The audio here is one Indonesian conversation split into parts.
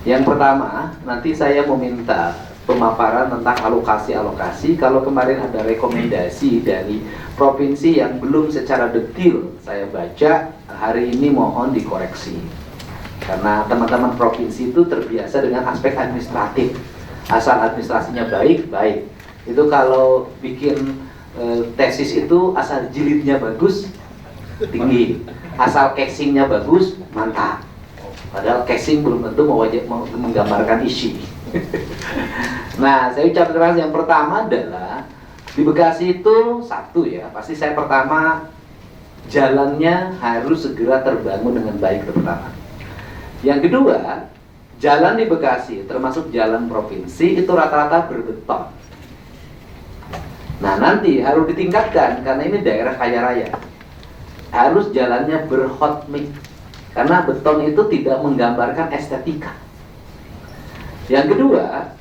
Yang pertama, nanti saya meminta pemaparan tentang alokasi-alokasi. Kalau kemarin ada rekomendasi dari provinsi yang belum secara detail saya baca, hari ini mohon dikoreksi. Karena teman-teman provinsi itu terbiasa dengan aspek administratif. Asal administrasinya baik, baik. Itu kalau bikin tesis itu asal jilidnya bagus, tinggi. Asal casingnya bagus, mantap. Padahal casing belum tentu menggambarkan isi. Nah, saya ucap terima kasih. Yang pertama adalah di Bekasi itu satu ya, pasti saya pertama jalannya harus segera terbangun dengan baik itu pertama. Yang kedua, jalan di Bekasi termasuk jalan provinsi itu rata-rata berbeton. Nah, nanti harus ditingkatkan karena ini daerah kaya raya. Harus jalannya berhot mix. Karena beton itu tidak menggambarkan estetika. Yang kedua,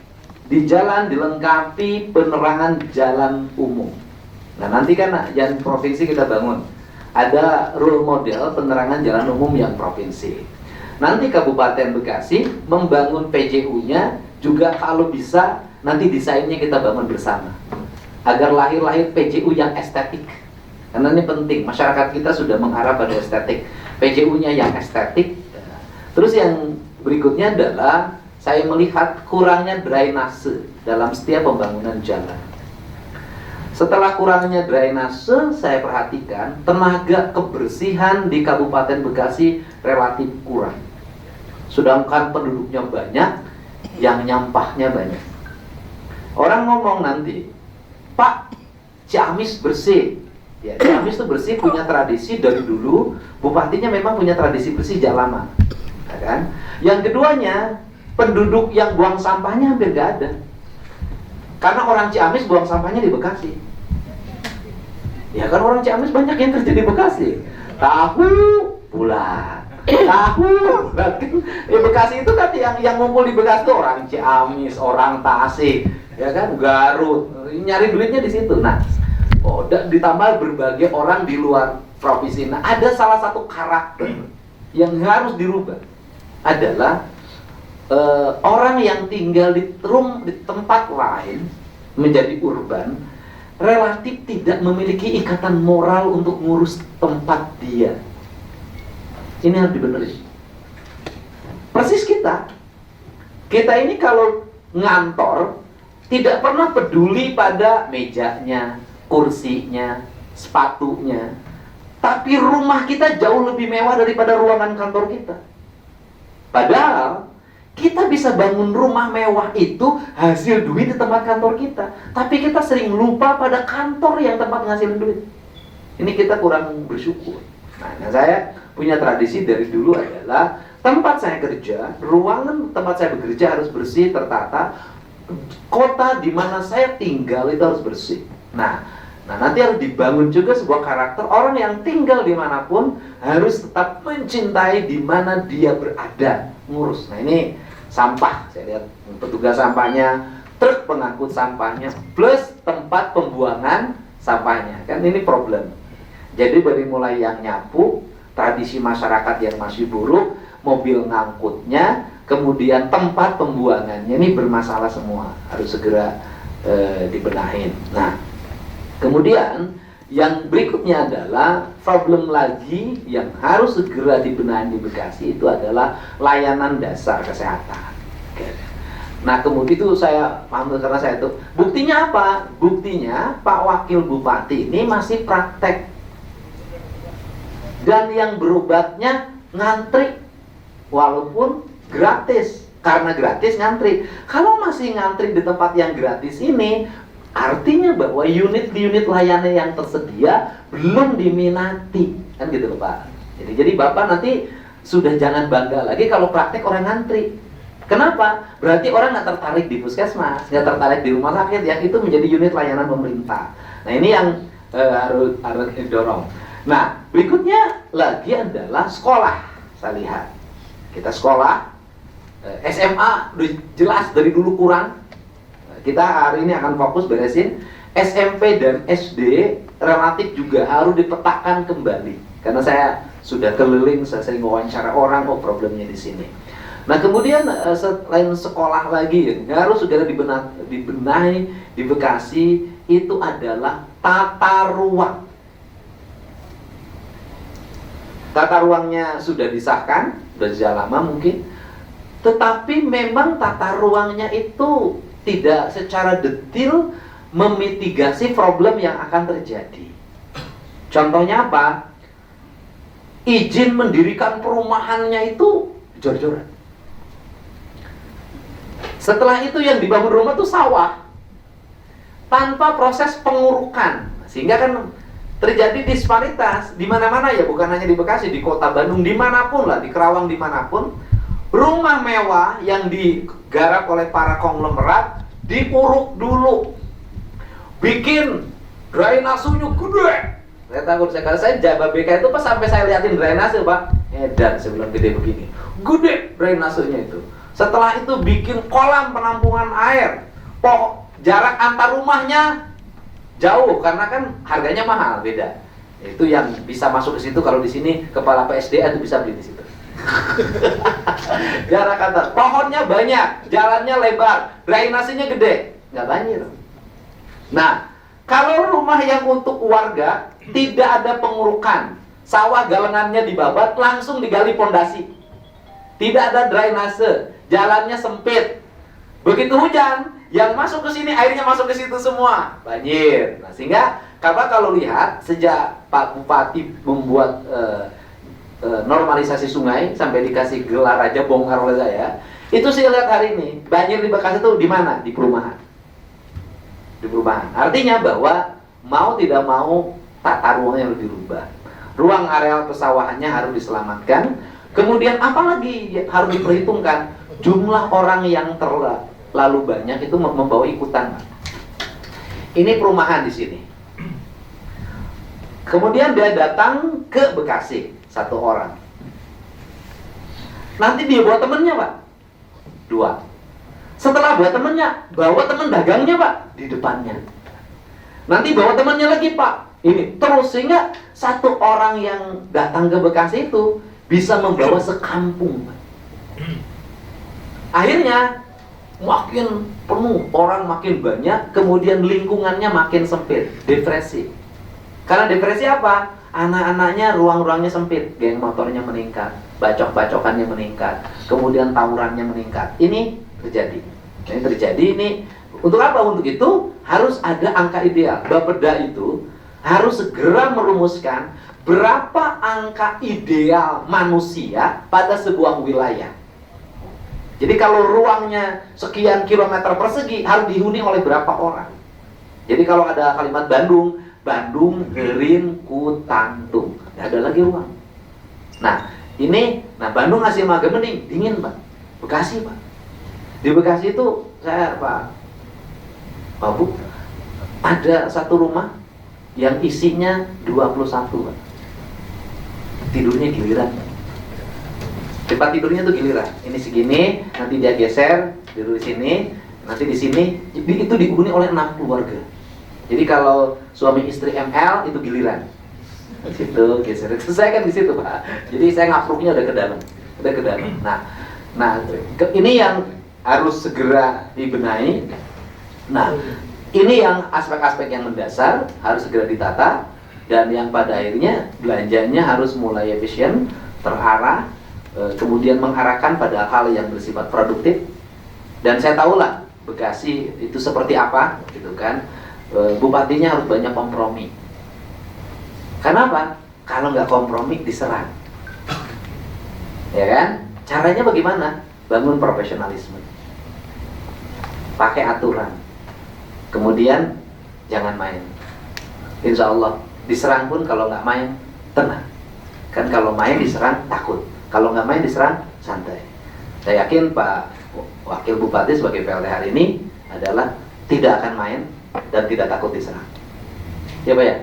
di jalan dilengkapi penerangan jalan umum. Nah, nanti kan jalan provinsi kita bangun. Ada role model penerangan jalan umum yang provinsi. Nanti Kabupaten Bekasi membangun PJU-nya juga kalau bisa nanti desainnya kita bangun bersama. Agar lahir-lahir PJU yang estetik. Karena ini penting, masyarakat kita sudah mengarah pada estetik. PJU-nya yang estetik. Terus yang berikutnya adalah saya melihat kurangnya drainase dalam setiap pembangunan jalan. Setelah kurangnya drainase, saya perhatikan tenaga kebersihan di Kabupaten Bekasi relatif kurang. Sedangkan penduduknya banyak, yang nyampahnya banyak. Orang ngomong nanti, Pak, Ciamis bersih. Ya, Ciamis itu bersih, punya tradisi dari dulu. Bupatinya memang punya tradisi bersih sejak lama, ya kan? Yang keduanya, penduduk yang buang sampahnya hampir gak ada. Karena orang Ciamis buang sampahnya di Bekasi. Ya kan orang Ciamis banyak yang kerja di Bekasi. Tahu bulat, tahu bulat. Di Bekasi itu kan yang ngumpul di Bekasi itu orang Ciamis, orang Tasik, ya kan, Garut. Nyari duitnya di situ. Nah, ditambah berbagai orang di luar provinsi. Nah, ada salah satu karakter yang harus dirubah adalah orang yang tinggal di tempat lain menjadi urban relatif tidak memiliki ikatan moral untuk ngurus tempat dia. Ini harus dibenerin. Persis kita ini kalau ngantor tidak pernah peduli pada mejanya, kursinya, sepatunya. Tapi rumah kita jauh lebih mewah daripada ruangan kantor kita. Padahal kita bisa bangun rumah mewah itu hasil duit di tempat kantor kita. Tapi kita sering lupa pada kantor yang tempat ngasilin duit. Ini kita kurang bersyukur. Nah, saya punya tradisi dari dulu adalah tempat saya kerja, ruangan tempat saya bekerja harus bersih, tertata. Kota di mana saya tinggal itu harus bersih. Nah, nanti harus dibangun juga sebuah karakter orang yang tinggal dimanapun harus tetap mencintai di mana dia berada, ngurus. Nah, ini sampah, saya lihat petugas sampahnya, truk pengangkut sampahnya, plus tempat pembuangan sampahnya. Kan ini problem. Jadi dari mulai yang nyapu, tradisi masyarakat yang masih buruk, mobil ngangkutnya, kemudian tempat pembuangannya ini bermasalah semua, harus segera dibenahin. Nah, kemudian yang berikutnya adalah problem lagi yang harus segera dibenahi di Bekasi itu adalah layanan dasar kesehatan. Nah, kemudian itu saya paham karena saya itu buktinya apa? Buktinya Pak Wakil Bupati ini masih praktek dan yang berobatnya ngantri walaupun gratis. Karena gratis ngantri. Kalau masih ngantri di tempat yang gratis ini, artinya bahwa unit layanan yang tersedia belum diminati, kan gitu loh Pak. Jadi Bapak nanti sudah jangan bangga lagi kalau praktek orang ngantri. Kenapa? Berarti orang nggak tertarik di puskesmas, nggak tertarik di rumah sakit yang itu menjadi unit layanan pemerintah. Nah, ini yang harus didorong. Nah, berikutnya lagi adalah sekolah. Saya lihat kita sekolah SMA udah jelas dari dulu kurang. Kita hari ini akan fokus beresin SMP dan SD relatif juga harus dipetakan kembali. Karena saya sudah keliling, saya sering wawancara orang, oh problemnya di sini. Nah kemudian selain sekolah lagi yang harus segera dibenahi di Bekasi itu adalah tata ruang. Tata ruangnya sudah disahkan, sudah sejak lama mungkin, tetapi memang tata ruangnya itu tidak secara detail memitigasi problem yang akan terjadi. Contohnya apa? Izin mendirikan perumahannya itu jor-joran. Setelah itu yang dibangun rumah itu sawah tanpa proses pengurukan, sehingga kan terjadi disparitas di mana-mana ya, bukan hanya di Bekasi, di kota Bandung, dimanapun lah, di Kerawang, dimanapun, rumah mewah yang digarap oleh para konglomerat diuruk dulu, bikin drainasenya gede. Saya takut, saya jaga BK itu pas sampai saya liatin drainase Pak, edan, saya bilang gede begini, gede drainasenya itu. Setelah itu bikin kolam penampungan air, jarak antar rumahnya jauh karena kan harganya mahal, beda. Itu yang bisa masuk ke situ, kalau di sini kepala PSDA itu bisa beli di situ. Jarak antar, pohonnya banyak, jalannya lebar, drainasenya gede, nggak banjir. Nah, kalau rumah yang untuk warga tidak ada pengurukan, sawah galengannya dibabat, langsung digali pondasi, tidak ada drainase, jalannya sempit. Begitu hujan, yang masuk ke sini airnya masuk ke situ semua, banjir. Nah, sehingga kalau lihat sejak Pak Bupati membuat normalisasi sungai sampai dikasih gelar aja bongkar oleh saya, itu saya lihat hari ini banjir di Bekasi itu di mana? Di perumahan. Di perumahan. Artinya bahwa mau tidak mau tata ruangnya harus dirubah. Ruang areal pesawahannya harus diselamatkan. Kemudian apalagi harus diperhitungkan jumlah orang yang terlalu banyak itu membawa ikutan. Ini perumahan di sini. Kemudian dia datang ke Bekasi, satu orang. Nanti dia bawa temennya Pak, 2. Setelah bawa temennya, bawa temen dagangnya Pak di depannya. Nanti bawa temennya lagi Pak. Ini terus, sehingga satu orang yang datang ke Bekasi itu bisa membawa sekampung. Akhirnya makin penuh, orang makin banyak, kemudian lingkungannya makin sempit, depresi. Karena depresi apa? Anak-anaknya ruang-ruangnya sempit, geng motornya meningkat, bacok-bacokannya meningkat, kemudian tawurannya meningkat. Ini terjadi. Ini terjadi ini untuk apa? Untuk itu harus ada angka ideal. Bapeda itu harus segera merumuskan berapa angka ideal manusia pada sebuah wilayah. Jadi kalau ruangnya sekian kilometer persegi harus dihuni oleh berapa orang. Jadi kalau ada kalimat Bandung, Herin, Kutantung, nggak ada lagi ruang. Nah ini, Bandung masih agak mending, dingin Pak. Bekasi Pak. Di Bekasi itu saya Pak Bu, ada satu rumah yang isinya 21 Pak. Tidurnya giliran. Tempat tidurnya tuh giliran. Ini segini, nanti dia geser, tidur di sini, nanti di sini. Itu dihuni oleh 6 keluarga. Jadi kalau suami istri ML itu giliran. Di situ geser. Saya kan di situ Pak. Jadi saya ngapruknya udah ke dalam, Nah, ini yang harus segera dibenahi. Nah, ini yang aspek-aspek yang mendasar harus segera ditata. Dan yang pada akhirnya belanjanya harus mulai efisien, terarah, kemudian mengarahkan pada hal yang bersifat produktif. Dan saya tahulah Bekasi itu seperti apa, gitu kan. Bupatinya harus banyak kompromi. Karena apa? Kalau nggak kompromi diserang, ya kan? Caranya bagaimana? Bangun profesionalisme, pakai aturan, kemudian jangan main. Insya Allah diserang pun kalau nggak main tenang. Kan kalau main diserang takut, kalau nggak main diserang santai. Saya yakin Pak Wakil Bupati sebagai PLT hari ini adalah tidak akan main dan tidak takut diserang. Ya Pak ya?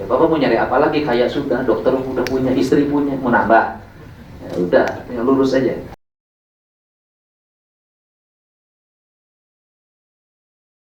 Ya Bapak mau nyari apa lagi? Kayak sudah dokter udah punya, istri punya, mau nambah. Ya udah, tinggal lurus aja.